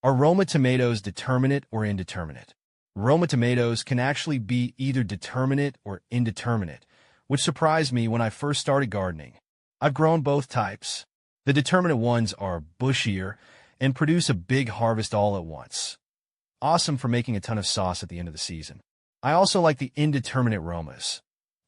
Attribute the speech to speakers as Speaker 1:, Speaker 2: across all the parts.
Speaker 1: Are Roma tomatoes determinate or indeterminate? Roma tomatoes can actually be either determinate or indeterminate, which surprised me when I first started gardening. I've grown both types. The determinate ones are bushier and produce a big harvest all at once. Awesome for making a ton of sauce at the end of the season. I also like the indeterminate Romas.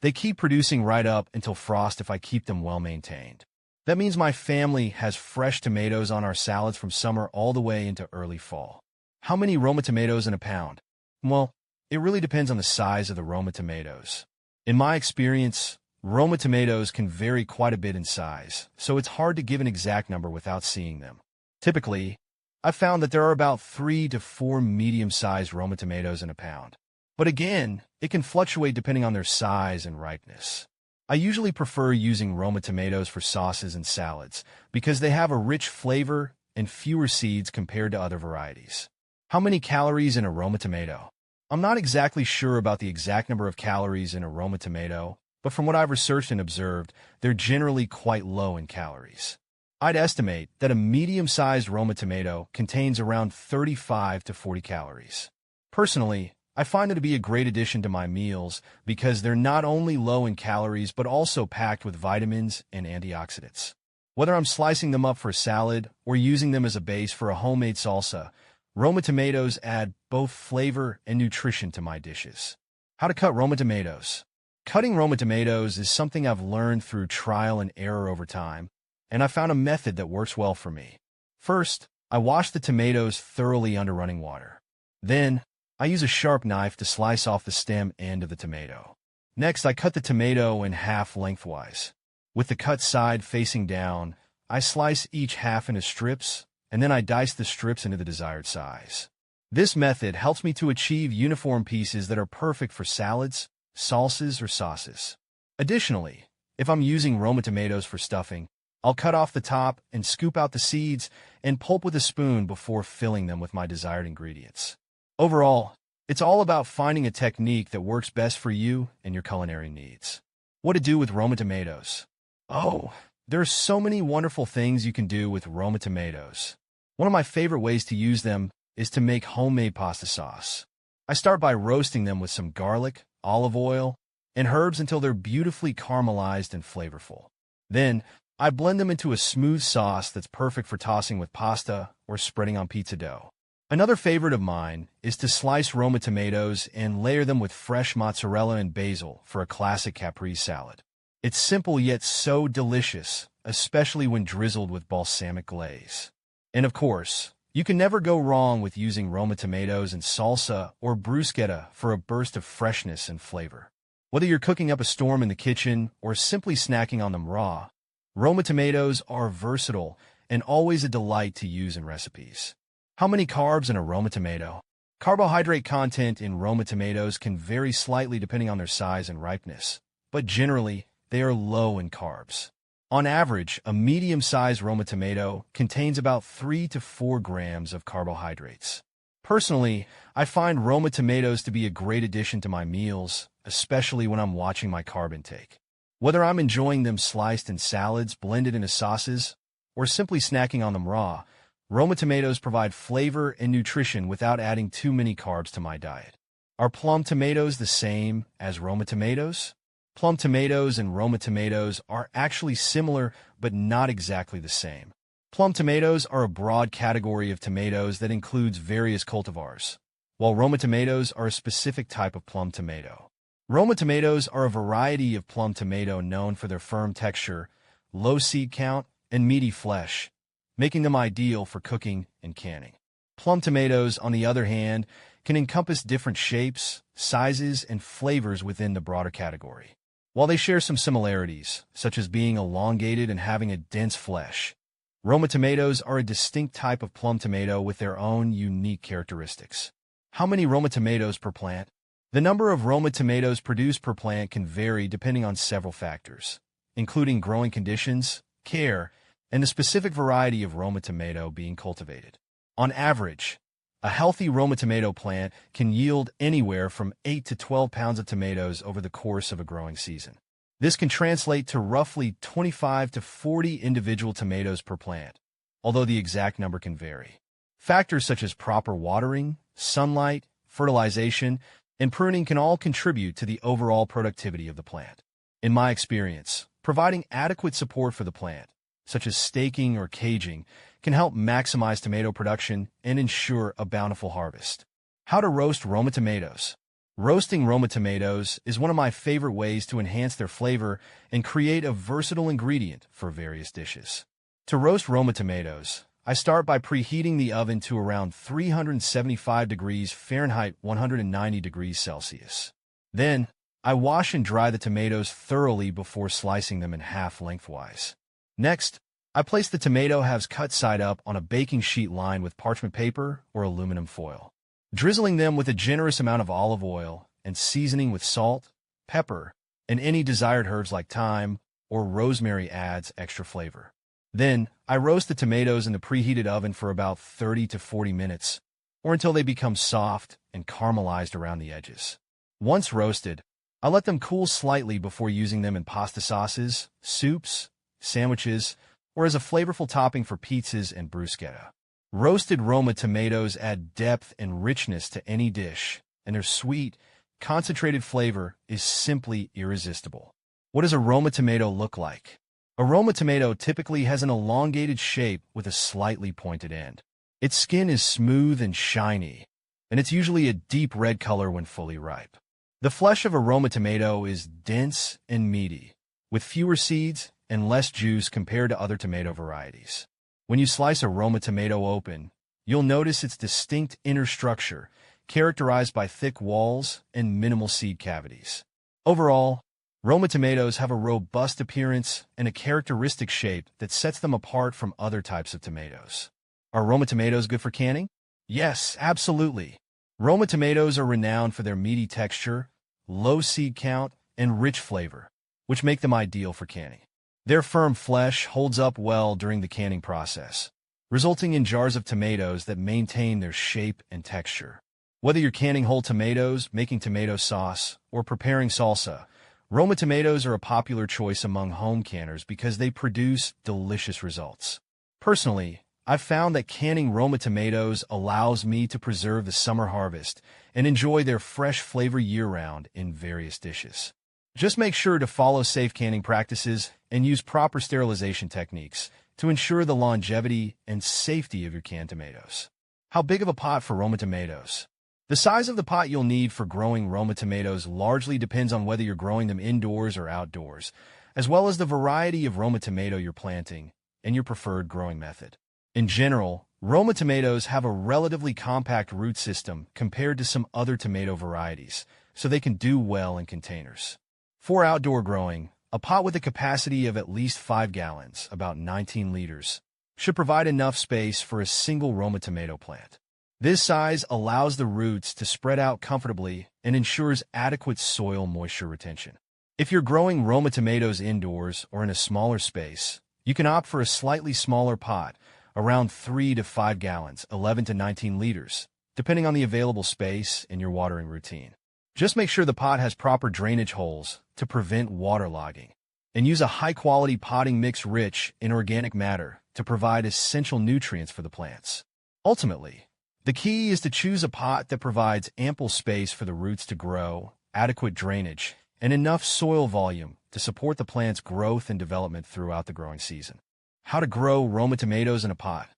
Speaker 1: They keep producing right up until frost if I keep them well maintained. That means my family has fresh tomatoes on our salads from summer all the way into early fall. How many Roma tomatoes in a pound? Well, it really depends on the size of the Roma tomatoes. In my experience, Roma tomatoes can vary quite a bit in size, so it's hard to give an exact number without seeing them. Typically, I've found that there are about 3 to 4 medium-sized Roma tomatoes in a pound. But again, it can fluctuate depending on their size and ripeness. I usually prefer using Roma tomatoes for sauces and salads because they have a rich flavor and fewer seeds compared to other varieties. How many calories in a Roma tomato? I'm not exactly sure about the exact number of calories in a Roma tomato, but from what I've researched and observed, they're generally quite low in calories. I'd estimate that a medium-sized Roma tomato contains around 35 to 40 calories. Personally, I find it to be a great addition to my meals because they're not only low in calories but also packed with vitamins and antioxidants. Whether I'm slicing them up for a salad or using them as a base for a homemade salsa, Roma tomatoes add both flavor and nutrition to my dishes. How to cut Roma tomatoes? Cutting Roma tomatoes is something I've learned through trial and error over time, and I found a method that works well for me. First, I wash the tomatoes thoroughly under running water. Then, I use a sharp knife to slice off the stem end of the tomato. Next, I cut the tomato in half lengthwise. With the cut side facing down, I slice each half into strips, and then I dice the strips into the desired size. This method helps me to achieve uniform pieces that are perfect for salads, salsas, or sauces. Additionally, if I'm using Roma tomatoes for stuffing, I'll cut off the top and scoop out the seeds and pulp with a spoon before filling them with my desired ingredients. Overall, it's all about finding a technique that works best for you and your culinary needs. What to do with Roma tomatoes? Oh, there are so many wonderful things you can do with Roma tomatoes. One of my favorite ways to use them is to make homemade pasta sauce. I start by roasting them with some garlic, olive oil, and herbs until they're beautifully caramelized and flavorful. Then, I blend them into a smooth sauce that's perfect for tossing with pasta or spreading on pizza dough. Another favorite of mine is to slice Roma tomatoes and layer them with fresh mozzarella and basil for a classic caprese salad. It's simple yet so delicious, especially when drizzled with balsamic glaze. And of course, you can never go wrong with using Roma tomatoes in salsa or bruschetta for a burst of freshness and flavor. Whether you're cooking up a storm in the kitchen or simply snacking on them raw, Roma tomatoes are versatile and always a delight to use in recipes. How many carbs in a Roma tomato? Carbohydrate content in Roma tomatoes can vary slightly depending on their size and ripeness, but generally, they are low in carbs. On average, a medium-sized Roma tomato contains about 3 to 4 grams of carbohydrates. Personally, I find Roma tomatoes to be a great addition to my meals, especially when I'm watching my carb intake. Whether I'm enjoying them sliced in salads, blended into sauces, or simply snacking on them raw, Roma tomatoes provide flavor and nutrition without adding too many carbs to my diet. Are plum tomatoes the same as Roma tomatoes? Plum tomatoes and Roma tomatoes are actually similar, but not exactly the same. Plum tomatoes are a broad category of tomatoes that includes various cultivars, while Roma tomatoes are a specific type of plum tomato. Roma tomatoes are a variety of plum tomato known for their firm texture, low seed count, and meaty flesh, making them ideal for cooking and canning. Plum tomatoes, on the other hand, can encompass different shapes, sizes, and flavors within the broader category. While they share some similarities, such as being elongated and having a dense flesh, Roma tomatoes are a distinct type of plum tomato with their own unique characteristics. How many Roma tomatoes per plant? The number of Roma tomatoes produced per plant can vary depending on several factors, including growing conditions, care, and the specific variety of Roma tomato being cultivated. On average, a healthy Roma tomato plant can yield anywhere from 8 to 12 pounds of tomatoes over the course of a growing season. This can translate to roughly 25 to 40 individual tomatoes per plant, although the exact number can vary. Factors such as proper watering, sunlight, fertilization, and pruning can all contribute to the overall productivity of the plant. In my experience, providing adequate support for the plant, such as staking or caging, can help maximize tomato production and ensure a bountiful harvest. How to roast Roma tomatoes. Roasting Roma tomatoes is one of my favorite ways to enhance their flavor and create a versatile ingredient for various dishes. To roast Roma tomatoes, I start by preheating the oven to around 375 degrees Fahrenheit 190 degrees Celsius. Then, I wash and dry the tomatoes thoroughly before slicing them in half lengthwise. Next, I place the tomato halves cut side up on a baking sheet lined with parchment paper or aluminum foil. Drizzling them with a generous amount of olive oil and seasoning with salt, pepper, and any desired herbs like thyme or rosemary adds extra flavor. Then, I roast the tomatoes in the preheated oven for about 30 to 40 minutes, or until they become soft and caramelized around the edges. Once roasted, I let them cool slightly before using them in pasta sauces, soups, sandwiches, or as a flavorful topping for pizzas and bruschetta. Roasted Roma tomatoes add depth and richness to any dish, and their sweet, concentrated flavor is simply irresistible. What does a Roma tomato look like? A Roma tomato typically has an elongated shape with a slightly pointed end. Its skin is smooth and shiny, and it's usually a deep red color when fully ripe. The flesh of a Roma tomato is dense and meaty, with fewer seeds and less juice compared to other tomato varieties. When you slice a Roma tomato open, you'll notice its distinct inner structure, characterized by thick walls and minimal seed cavities. Overall, Roma tomatoes have a robust appearance and a characteristic shape that sets them apart from other types of tomatoes. Are Roma tomatoes good for canning? Yes, absolutely. Roma tomatoes are renowned for their meaty texture, low seed count, and rich flavor, which make them ideal for canning. Their firm flesh holds up well during the canning process, resulting in jars of tomatoes that maintain their shape and texture. Whether you're canning whole tomatoes, making tomato sauce, or preparing salsa, Roma tomatoes are a popular choice among home canners because they produce delicious results. Personally, I've found that canning Roma tomatoes allows me to preserve the summer harvest and enjoy their fresh flavor year-round in various dishes. Just make sure to follow safe canning practices and use proper sterilization techniques to ensure the longevity and safety of your canned tomatoes. How big of a pot for Roma tomatoes? The size of the pot you'll need for growing Roma tomatoes largely depends on whether you're growing them indoors or outdoors, as well as the variety of Roma tomato you're planting and your preferred growing method. In general, Roma tomatoes have a relatively compact root system compared to some other tomato varieties, so they can do well in containers. For outdoor growing, a pot with a capacity of at least 5 gallons, about 19 liters, should provide enough space for a single Roma tomato plant. This size allows the roots to spread out comfortably and ensures adequate soil moisture retention. If you're growing Roma tomatoes indoors or in a smaller space, you can opt for a slightly smaller pot, around 3 to 5 gallons, 11 to 19 liters, depending on the available space and your watering routine. Just make sure the pot has proper drainage holes to prevent waterlogging, and use a high-quality potting mix rich in organic matter to provide essential nutrients for the plants. Ultimately, the key is to choose a pot that provides ample space for the roots to grow, adequate drainage, and enough soil volume to support the plant's growth and development throughout the growing season. How to grow Roma tomatoes in a pot.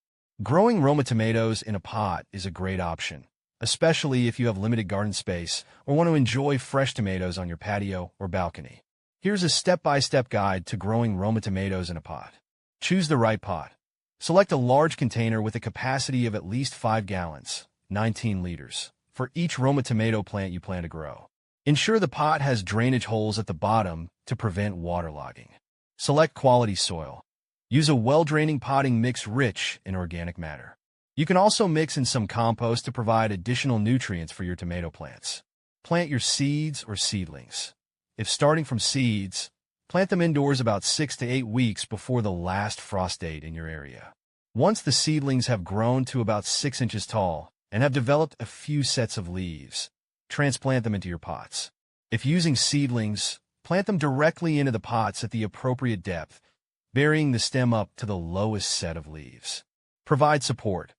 Speaker 1: Growing Roma tomatoes in a pot is a great option, especially if you have limited garden space or want to enjoy fresh tomatoes on your patio or balcony. Here's a step-by-step guide to growing Roma tomatoes in a pot. Choose the right pot. Select a large container with a capacity of at least 5 gallons, 19 liters, for each Roma tomato plant you plan to grow. Ensure the pot has drainage holes at the bottom to prevent waterlogging. Select quality soil. Use a well-draining potting mix rich in organic matter. You can also mix in some compost to provide additional nutrients for your tomato plants. Plant your seeds or seedlings. If starting from seeds, plant them indoors about 6 to 8 weeks before the last frost date in your area. Once the seedlings have grown to about 6 inches tall and have developed a few sets of leaves, transplant them into your pots. If using seedlings, plant them directly into the pots at the appropriate depth, burying the stem up to the lowest set of leaves. Provide support.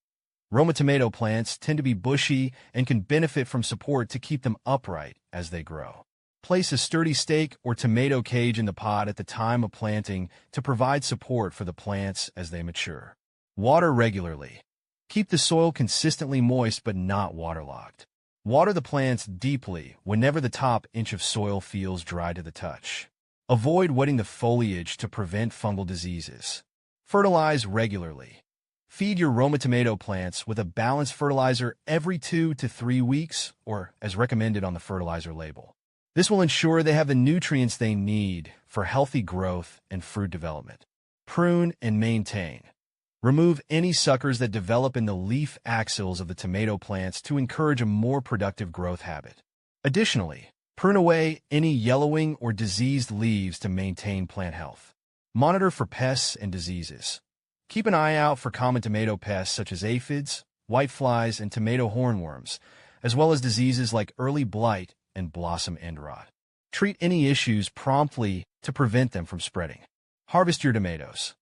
Speaker 1: Roma tomato plants tend to be bushy and can benefit from support to keep them upright as they grow. Place a sturdy stake or tomato cage in the pot at the time of planting to provide support for the plants as they mature. Water regularly. Keep the soil consistently moist but not waterlogged. Water the plants deeply whenever the top inch of soil feels dry to the touch. Avoid wetting the foliage to prevent fungal diseases. Fertilize regularly. Feed your Roma tomato plants with a balanced fertilizer every 2 to 3 weeks, or as recommended on the fertilizer label. This will ensure they have the nutrients they need for healthy growth and fruit development. Prune and maintain. Remove any suckers that develop in the leaf axils of the tomato plants to encourage a more productive growth habit. Additionally, prune away any yellowing or diseased leaves to maintain plant health. Monitor for pests and diseases. Keep an eye out for common tomato pests such as aphids, whiteflies, and tomato hornworms, as well as diseases like early blight and blossom end rot. Treat any issues promptly to prevent them from spreading. Harvest your tomatoes.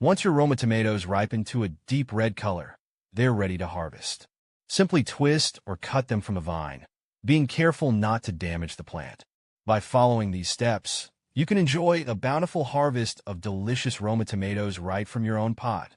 Speaker 1: Once your Roma tomatoes ripen to a deep red color, they're ready to harvest. Simply twist or cut them from a vine, being careful not to damage the plant. By following these steps, you can enjoy a bountiful harvest of delicious Roma tomatoes right from your own pot.